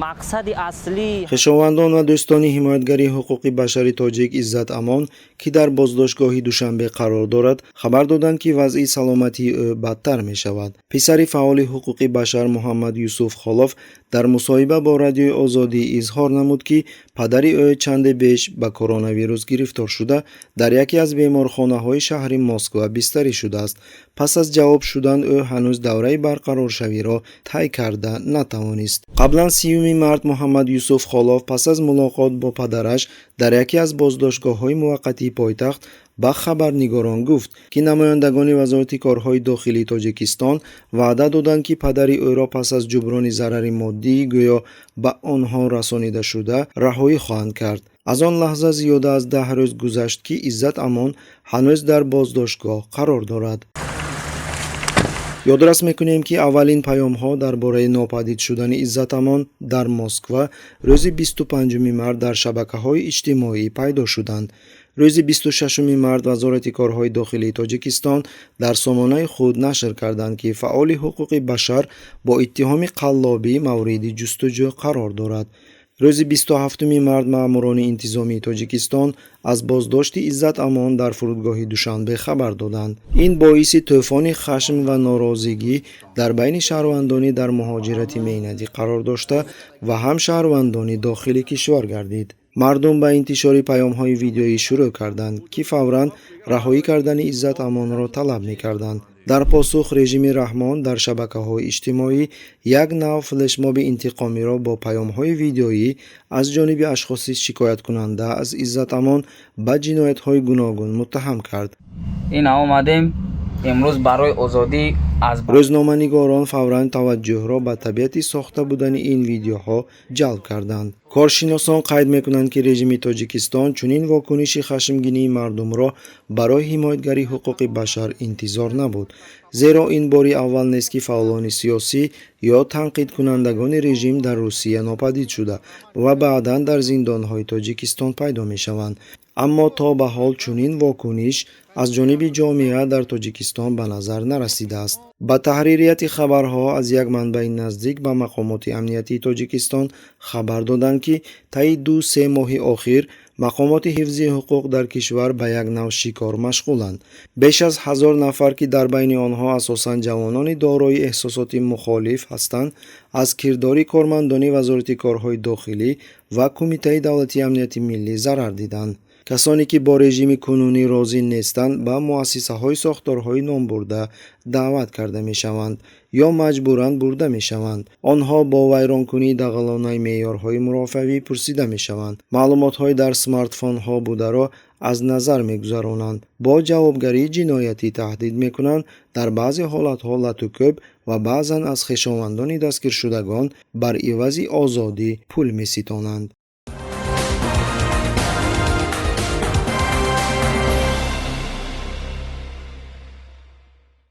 мақсади аслӣ хишовандон ва дӯстони ҳимоятгари ҳуқуқи башари тоҷик Иззат Амон, ки дар боздоштгоҳи Душанбе қарор дорад, хабар доданд, ки вазъи саломатии ӯ бадтар мешавад. писари фаъоли ҳуқуқи башар Муҳаммад Юсуф Холов дар мусоҳиба бо Радиои Озодӣ изҳор намуд, ки падари ӯ чанде пеш ба коронавирус гирифтор шуда, дар яке аз беморхонаҳои шаҳри Москва бистарӣ шудааст. пас аз ҷавоб шудан ӯ ҳанӯз давраи барқароршавиро тай карда натавонист. қаблан 30 март Муҳаммад Юсуф Холов пас аз мулоқот бо падараш дар яке аз боздоштгоҳҳои муваққатии пойтахт ба хабарнигорон гуфт, ки намояндагони вазорати корҳои дохилии Тоҷикистон ваъда доданд, ки падари ӯро пас аз ҷуброни зарари моддии гӯё ба онҳо расонида шуда раҳоӣ хоҳанд кард. аз он лаҳза зиёда аз 10 рӯз гузашт, ки Иззат Амон ҳанӯз дар боздоштгоҳ қарор дорад. ёдрас мекунем, ки аввалин паёмҳо дар бораи нопадид шудани Иззат Амон дар Москва рӯзи 25 март дар шабакаҳои иҷтимоӣ пайдо шуданд. рӯзи 26 март вазорати корҳои дохилии Тоҷикистон дар сомонаи худ нашр карданд, ки фаъоли ҳуқуқи башар бо иттиҳоми қаллобӣ мавриди ҷустуҷӯ қарор дорад. рӯзи 27 март маъмурони интизомии Тоҷикистон аз боздошти Иззат Амон дар фурудгоҳи Душанбе хабар доданд. ин боиси тӯфони хашм ва норозигӣ дар байни шаҳрвандони дар муҳоҷирати меҳнатӣ қарор дошта ва ҳам шаҳрвандони дохили кишвар гардид. мардум ба интишори паёмҳои видеоӣ шурӯъ карданд, ки фавран раҳоӣ кардани Иззат Амонро талаб мекарданд. дар посух режими Раҳмон дар шабакаҳои иҷтимоӣ як нав флешмоби интиқомиро бо паёмҳои видеоӣ аз ҷониби ашхоси шикояткунанда аз Иззат Амон ба ҷиноятҳои гуногун муттаҳам кард. ин омадем имрӯз барои озодӣ аз рӯзноманигорон фавран таваҷҷӯҳро ба табиати сохта будани ин видеоҳо ҷалб карданд. коршиносон қайд мекунанд, ки режими Тоҷикистон чунин вокуниши хашмгинии мардумро барои ҳимоятгари ҳуқуқи башар интизор набуд, зеро ин бори аввал нест, ки фаъолони сиёсӣ ё танқидкунандагони режим дар Русия нопадид шуда ва баъдан дар зиндонҳои Тоҷикистон пайдо мешаванд. аммо то ба ҳол чунин вокуниш аз ҷониби ҷомеа дар Тоҷикистон ба назар нарасидааст. ба таҳририяти хабарҳо аз як манбаи наздик ба мақомоти амниятии Тоҷикистон хабар доданд, ки таи 2-3 моҳи охир мақомоти ҳифзи ҳуқуқ дар кишвар ба як нав шикор машғуланд. беш аз 1000 нафар, ки дар байни онҳо асосан ҷавонони дорои эҳсосоти мухолиф ҳастанд, аз кирдори кормандони вазорати корҳои дохилӣ ва Кумитаи давлатии амнияти миллӣ зарар диданд. касоне, ки бо режими кунунӣ розӣ нестанд, ба муассисаҳои сохторҳои номбурда даъват карда мешаванд ё маҷбуран бурда мешаванд. онҳо бо вайронкунии дағалонаи меъёрҳои мурофиавӣ пурсида мешаванд. маълумотҳои дар смартфонҳо бударо аз назар мегузаронанд. бо ҷавобгарии ҷиноятӣ таҳдид мекунанд. дар баъзе ҳолатҳо латукӯб ва баъзан аз хишовандони дастгиршудагон бар ивази озодӣ пул меситонанд.